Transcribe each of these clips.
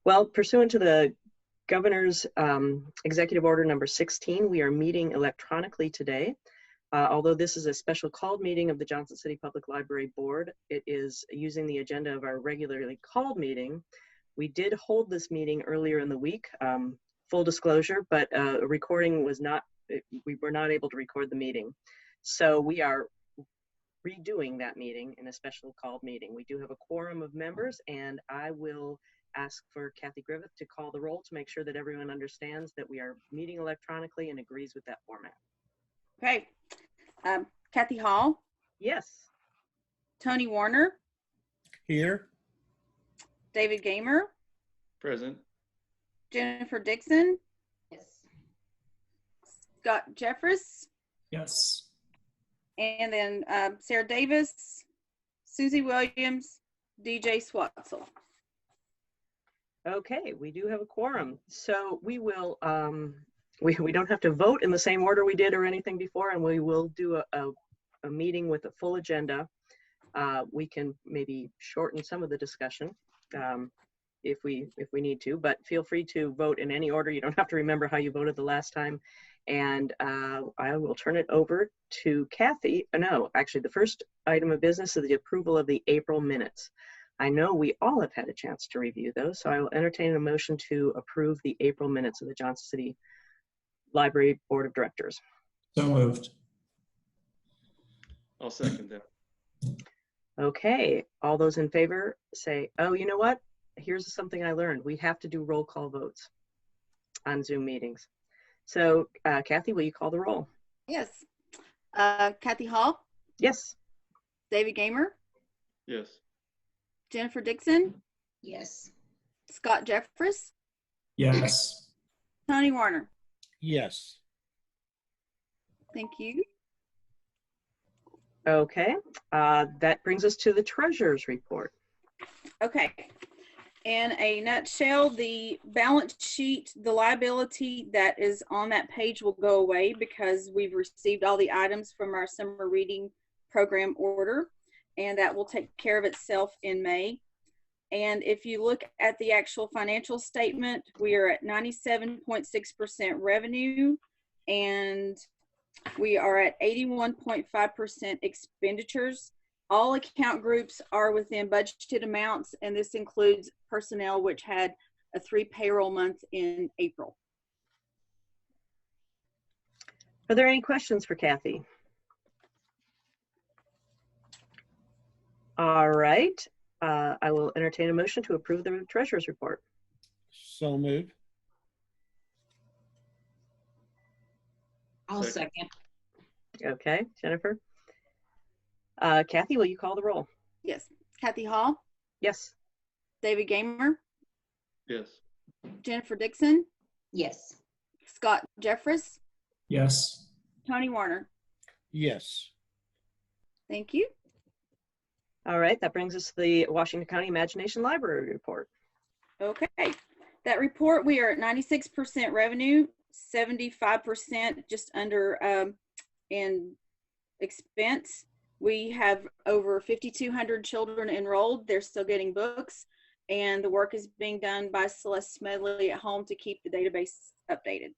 Well, pursuant to the Governor's Executive Order number 16, we are meeting electronically today. Although this is a special called meeting of the Johnson City Public Library Board, it is using the agenda of our regularly called meeting. We did hold this meeting earlier in the week, full disclosure, but a recording was not, we were not able to record the meeting. So we are redoing that meeting in a special called meeting. We do have a quorum of members, and I will ask for Kathy Griffith to call the roll to make sure that everyone understands that we are meeting electronically and agrees with that format. Okay. Kathy Hall. Yes. Tony Warner. Here. David Gamer. Present. Jennifer Dixon. Yes. Scott Jeffress. Yes. And then Sarah Davis, Susie Williams, DJ Swatzel. Okay, we do have a quorum. So we will, we don't have to vote in the same order we did or anything before, and we will do a meeting with a full agenda. We can maybe shorten some of the discussion if we need to, but feel free to vote in any order. You don't have to remember how you voted the last time. And I will turn it over to Kathy. No, actually the first item of business is the approval of the April minutes. I know we all have had a chance to review those, so I will entertain a motion to approve the April minutes of the Johnson City Library Board of Directors. So moved. I'll second that. Okay, all those in favor say, oh, you know what? Here's something I learned. We have to do roll call votes on Zoom meetings. So Kathy, will you call the roll? Yes. Kathy Hall. Yes. David Gamer. Yes. Jennifer Dixon. Yes. Scott Jeffress. Yes. Tony Warner. Yes. Thank you. Okay, that brings us to the treasurer's report. Okay. In a nutshell, the balance sheet, the liability that is on that page will go away because we've received all the items from our summer reading program order, and that will take care of itself in May. And if you look at the actual financial statement, we are at 97.6% revenue, and we are at 81.5% expenditures. All account groups are within budgeted amounts, and this includes personnel, which had a 3 payroll month in April. Are there any questions for Kathy? All right, I will entertain a motion to approve the treasurer's report. So moved. I'll second. Okay, Jennifer. Kathy, will you call the roll? Yes. Kathy Hall. Yes. David Gamer. Yes. Jennifer Dixon. Yes. Scott Jeffress. Yes. Tony Warner. Yes. Thank you. All right, that brings us to the Washington County Imagination Library report. Okay. That report, we are at 96% revenue, 75% just under in expense. We have over 5,200 children enrolled. They're still getting books, and the work is being done by Celeste Smedley at home to keep the database updated.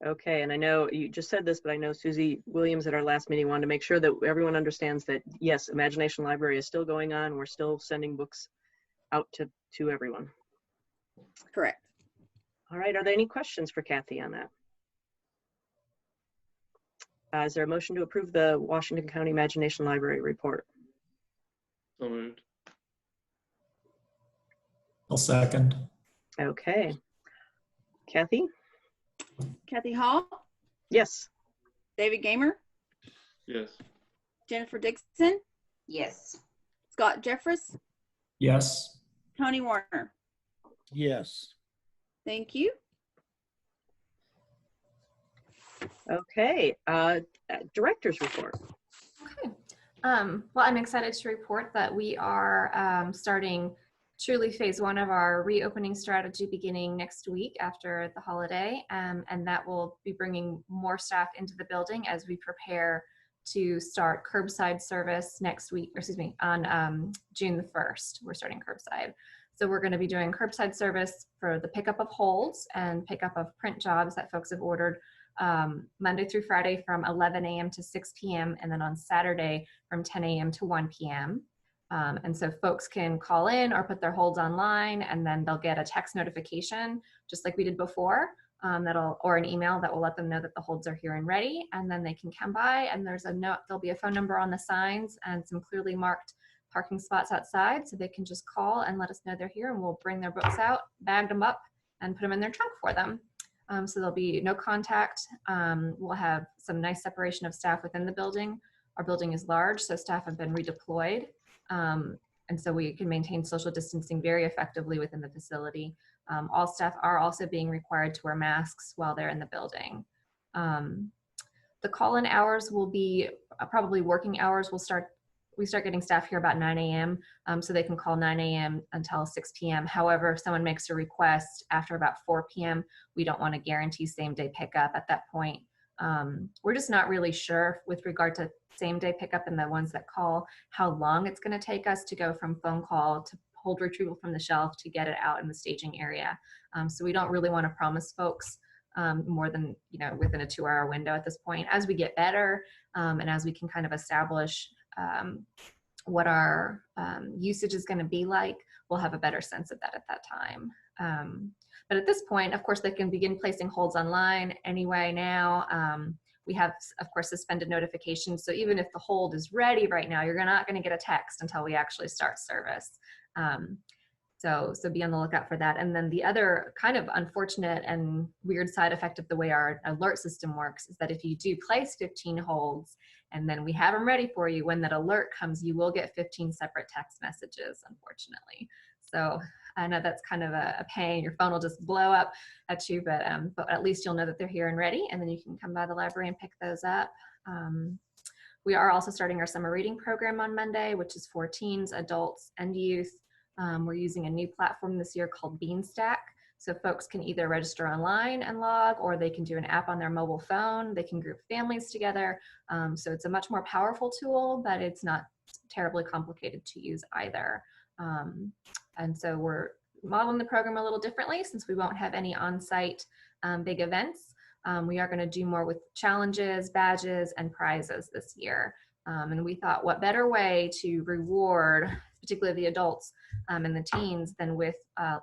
Okay, and I know you just said this, but I know Susie Williams at our last meeting wanted to make sure that everyone understands that, yes, Imagination Library is still going on. We're still sending books out to everyone. Correct. All right, are there any questions for Kathy on that? Is there a motion to approve the Washington County Imagination Library report? So moved. I'll second. Okay. Kathy? Kathy Hall. Yes. David Gamer. Yes. Jennifer Dixon. Yes. Scott Jeffress. Yes. Tony Warner. Yes. Thank you. Okay, director's report. Okay. Well, I'm excited to report that we are starting truly phase 1 of our reopening strategy beginning next week after the holiday, and that will be bringing more staff into the building as we prepare to start curbside service next week, or excuse me, on June the 1st. We're starting curbside. So we're going to be doing curbside service for the pickup of holds and pickup of print jobs that folks have ordered Monday through Friday from 11 a.m. to 6 p.m. and then on Saturday from 10 a.m. to 1 p.m. And so folks can call in or put their holds online, and then they'll get a text notification, just like we did before, or an email that will let them know that the holds are here and ready. And then they can come by, and there's a note, there'll be a phone number on the signs and some clearly marked parking spots outside, so they can just call and let us know they're here, and we'll bring their books out, bag them up, and put them in their trunk for them. So there'll be no contact. We'll have some nice separation of staff within the building. Our building is large, so staff have been redeployed. And so we can maintain social distancing very effectively within the facility. All staff are also being required to wear masks while they're in the building. The call-in hours will be probably working hours. We start getting staff here about 9 a.m. So they can call 9 a.m. until 6 p.m. However, if someone makes a request after about 4 p.m., we don't want to guarantee same day pickup at that point. We're just not really sure with regard to same day pickup and the ones that call, how long it's going to take us to go from phone call to hold retrieval from the shelf to get it out in the staging area. So we don't really want to promise folks more than, within a 2-hour window at this point. As we get better and as we can kind of establish what our usage is going to be like, we'll have a better sense of that at that time. But at this point, of course, they can begin placing holds online anyway now. We have, of course, suspended notifications. So even if the hold is ready right now, you're not going to get a text until we actually start service. So be on the lookout for that. And then the other kind of unfortunate and weird side effect of the way our alert system works is that if you do place 15 holds and then we have them ready for you, when that alert comes, you will get 15 separate text messages, unfortunately. So I know that's kind of a pain. Your phone will just blow up at you, but at least you'll know that they're here and ready, and then you can come by the library and pick those up. We are also starting our summer reading program on Monday, which is for teens, adults, and youth. We're using a new platform this year called Beanstack. So folks can either register online and log, or they can do an app on their mobile phone. They can group families together. So it's a much more powerful tool, but it's not terribly complicated to use either. And so we're modeling the program a little differently since we won't have any on-site big events. We are going to do more with challenges, badges, and prizes this year. And we thought, what better way to reward, particularly the adults and the teens, than with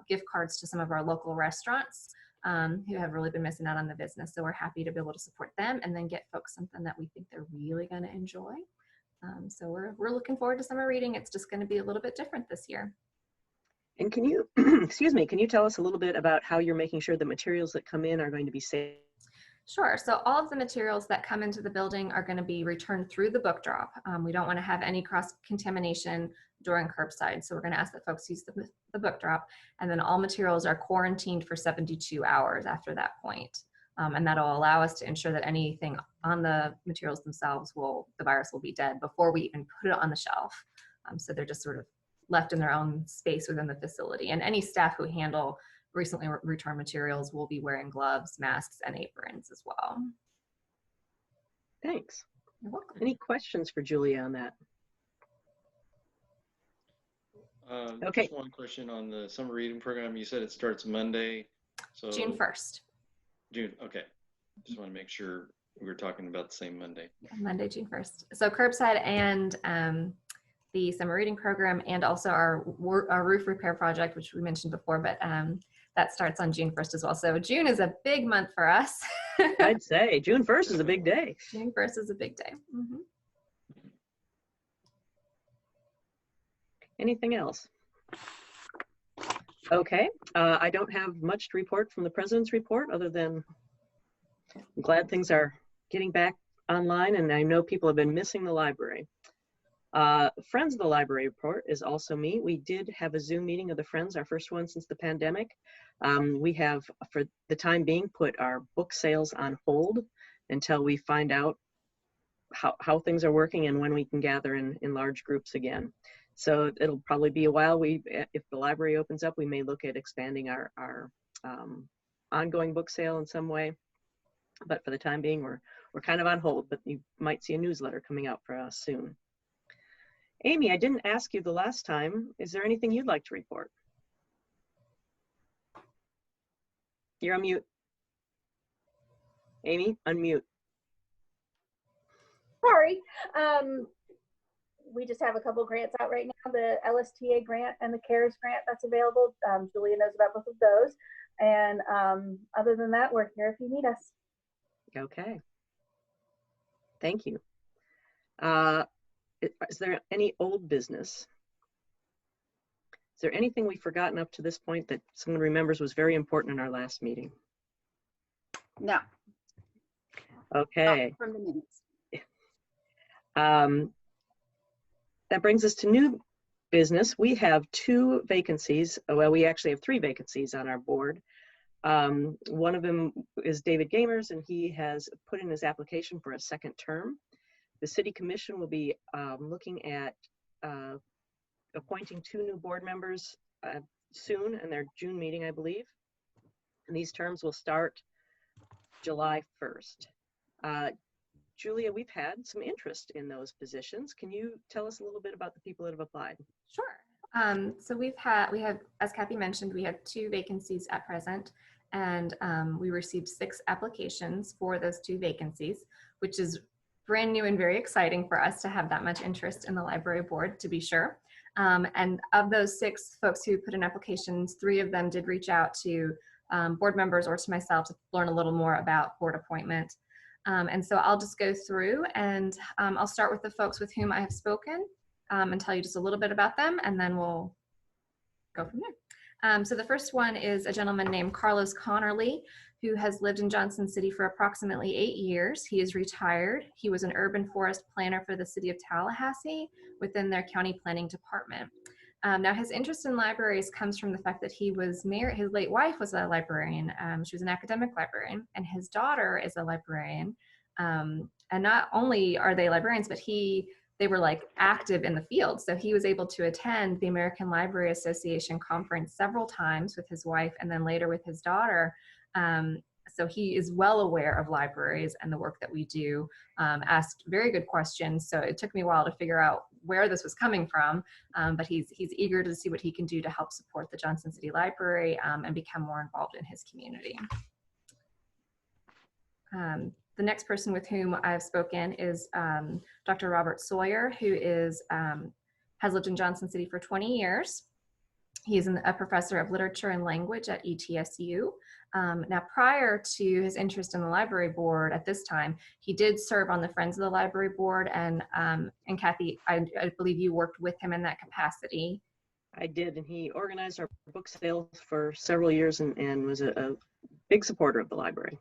gift cards to some of our local restaurants who have really been missing out on the business. So we're happy to be able to support them and then get folks something that we think they're really going to enjoy. So we're looking forward to summer reading. It's just going to be a little bit different this year. And can you, excuse me, can you tell us a little bit about how you're making sure the materials that come in are going to be safe? Sure. So all of the materials that come into the building are going to be returned through the book drop. We don't want to have any cross-contamination during curbside. So we're going to ask that folks use the book drop. And then all materials are quarantined for 72 hours after that point. And that'll allow us to ensure that anything on the materials themselves the virus will be dead before we even put it on the shelf. So they're just sort of left in their own space within the facility. And any staff who handle recently returned materials will be wearing gloves, masks, and aprons as well. Thanks. You're welcome. Any questions for Julia on that? Okay. Just one question on the summer reading program. You said it starts Monday. So June 1st. June, okay. Just want to make sure we were talking about the same Monday. Monday, June 1st. So curbside and the summer reading program, and also our roof repair project, which we mentioned before, but that starts on June 1st as well. So June is a big month for us. I'd say June 1st is a big day. June 1st is a big day. Mm-hmm. Anything else? Okay, I don't have much to report from the president's report other than I'm glad things are getting back online, and I know people have been missing the library. Friends of the Library report is also me. We did have a Zoom meeting of the Friends, our first one since the pandemic. We have, for the time being, put our book sales on hold until we find out how things are working and when we can gather in large groups again. So it'll probably be a while. If the library opens up, we may look at expanding our ongoing book sale in some way. But for the time being, we're kind of on hold, but you might see a newsletter coming out for us soon. Amy, I didn't ask you the last time. Is there anything you'd like to report? You're on mute. Amy, unmute. Sorry. We just have a couple grants out right now, the LSTA grant and the CARES grant that's available. Julia knows about both of those. And other than that, we're here if you need us. Okay. Thank you. Is there any old business? Is there anything we've forgotten up to this point that someone remembers was very important in our last meeting? No. Okay. Not from the minutes. That brings us to new business. We have 2 vacancies. Well, we actually have 3 vacancies on our board. One of them is David Gamers, and he has put in his application for a 2nd term. The City Commission will be looking at appointing 2 new board members soon in their June meeting, I believe. And these terms will start July 1st. Julia, we've had some interest in those positions. Can you tell us a little bit about the people that have applied? Sure. So we have, as Kathy mentioned, we have 2 vacancies at present, and we received 6 applications for those 2 vacancies, which is brand new and very exciting for us to have that much interest in the library board, to be sure. And of those 6 folks who put in applications, 3 of them did reach out to board members or to myself to learn a little more about board appointment. And so I'll just go through, and I'll start with the folks with whom I have spoken and tell you just a little bit about them, and then we'll go from there. So the first one is a gentleman named Carlos Connerly, who has lived in Johnson City for approximately 8 years. He is retired. He was an urban forest planner for the city of Tallahassee within their county planning department. Now his interest in libraries comes from the fact that he was married, his late wife was a librarian. She was an academic librarian, and his daughter is a librarian. And not only are they librarians, but they were like active in the field. So he was able to attend the American Library Association conference several times with his wife and then later with his daughter. So he is well aware of libraries and the work that we do, asked very good questions. So it took me a while to figure out where this was coming from, but he's eager to see what he can do to help support the Johnson City Library and become more involved in his community. The next person with whom I've spoken is Dr. Robert Sawyer, who has lived in Johnson City for 20 years. He's a professor of literature and language at ETSU. Now, prior to his interest in the library board at this time, he did serve on the Friends of the Library Board, and Kathy, I believe you worked with him in that capacity. I did, and he organized our book sales for several years and was a big supporter of the library.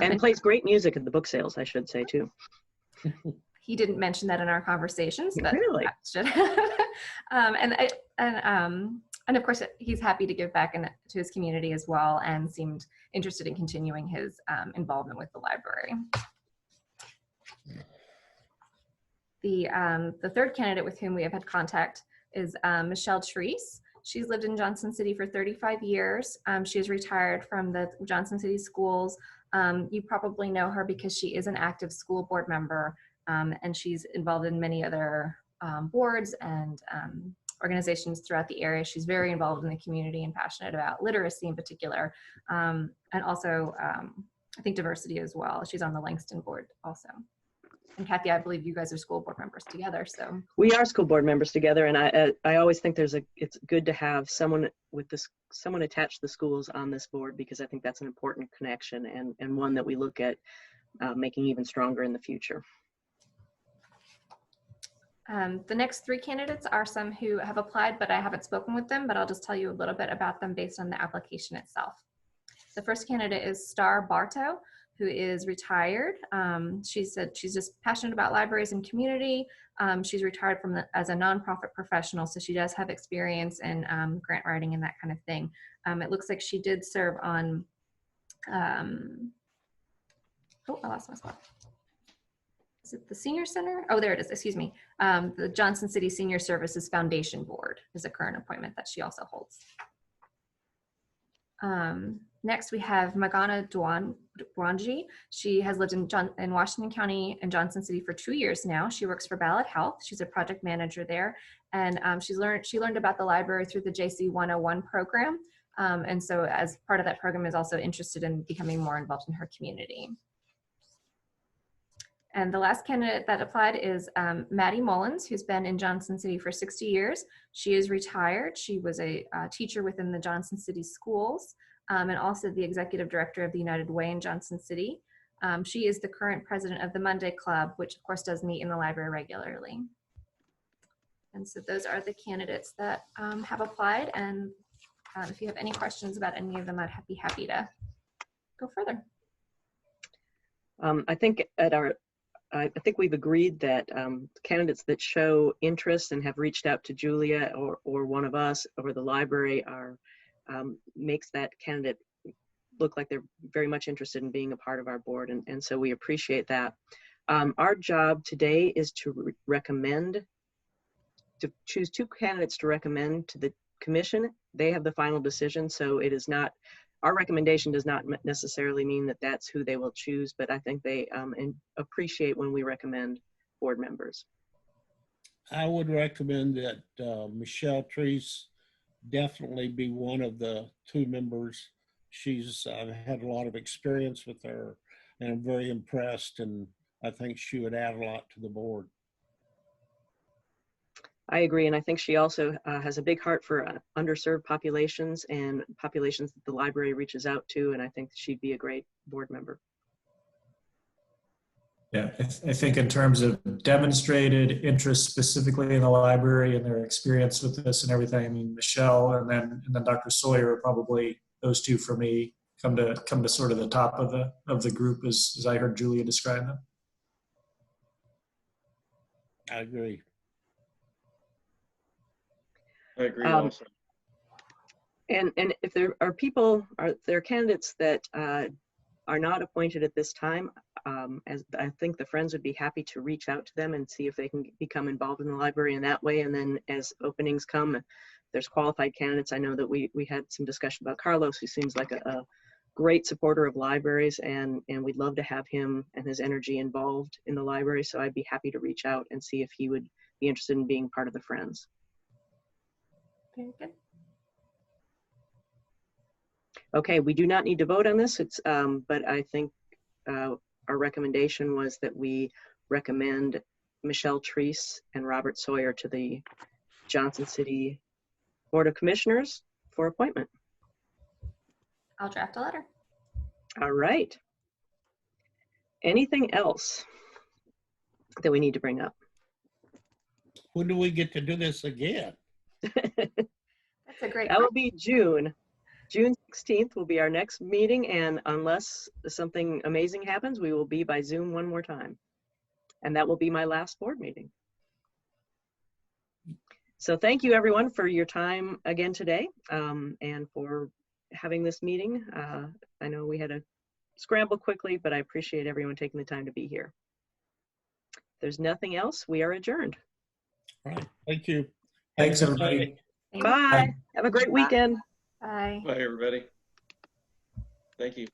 And plays great music at the book sales, I should say, too. He didn't mention that in our conversations, but really? Should. And of course, he's happy to give back to his community as well, and seemed interested in continuing his involvement with the library. The third candidate with whom we have had contact is Michele Therese. She's lived in Johnson City for 35 years. She is retired from the Johnson City schools. You probably know her because she is an active school board member, and she's involved in many other boards and organizations throughout the area. She's very involved in the community and passionate about literacy in particular, and also I think diversity as well. She's on the Langston board also. And Kathy, I believe you guys are school board members together. So we are school board members together, and I always think it's good to have someone attached to the schools on this board, because I think that's an important connection and one that we look at making even stronger in the future. The next 3 candidates are some who have applied, but I haven't spoken with them, but I'll just tell you a little bit about them based on the application itself. The first candidate is Star Bartow, who is retired. She said she's just passionate about libraries and community. She's retired as a nonprofit professional, so she does have experience in grant writing and that kind of thing. It looks like she did serve on, I lost my spot. Is it the Senior Center? Oh, there it is, excuse me. The Johnson City Senior Services Foundation Board is a current appointment that she also holds. Next, we have Magana Dwanji. She has lived in Washington County and Johnson City for 2 years now. She works for Ballot Health. She's a project manager there, and she learned about the library through the JC 101 program. And so as part of that program is also interested in becoming more involved in her community. And the last candidate that applied is Maddie Mullins, who's been in Johnson City for 60 years. She is retired. She was a teacher within the Johnson City schools and also the executive director of the United Way in Johnson City. She is the current president of the Monday Club, which of course does meet in the library regularly. And so those are the candidates that have applied. And if you have any questions about any of them, I'd be happy to go further. I think we've agreed that candidates that show interest and have reached out to Julia or one of us or the library makes that candidate look like they're very much interested in being a part of our board, and so we appreciate that. Our job today is to choose 2 candidates to recommend to the commission. They have the final decision, so it is not, our recommendation does not necessarily mean that that's who they will choose, but I think they appreciate when we recommend board members. I would recommend that Michele Therese definitely be one of the 2 members. I've had a lot of experience with her, and I'm very impressed, and I think she would add a lot to the board. I agree, and I think she also has a big heart for underserved populations and populations that the library reaches out to, and I think she'd be a great board member. Yeah, I think in terms of demonstrated interest specifically in the library and their experience with this and everything, I mean, Michele and then Dr. Sawyer are probably those 2 for me come to sort of the top of the group as I heard Julia describe them. I agree. I agree also. And if there are there are candidates that are not appointed at this time, as I think the Friends would be happy to reach out to them and see if they can become involved in the library in that way. And then as openings come, if there's qualified candidates. I know that we had some discussion about Carlos, who seems like a great supporter of libraries, and we'd love to have him and his energy involved in the library. So I'd be happy to reach out and see if he would be interested in being part of the Friends. Very good. Okay, we do not need to vote on this. But I think our recommendation was that we recommend Michele Therese and Robert Sawyer to the Johnson City Board of Commissioners for appointment. I'll draft a letter. All right. Anything else that we need to bring up? When do we get to do this again? That's a great That will be June 16th will be our next meeting, and unless something amazing happens, we will be by Zoom one more time. And that will be my last board meeting. So thank you everyone for your time again today, and for having this meeting. I know we had to scramble quickly, but I appreciate everyone taking the time to be here. If there's nothing else, we are adjourned. All right, thank you. Thanks, everybody. Bye. Have a great weekend. Bye. Bye, everybody. Thank you.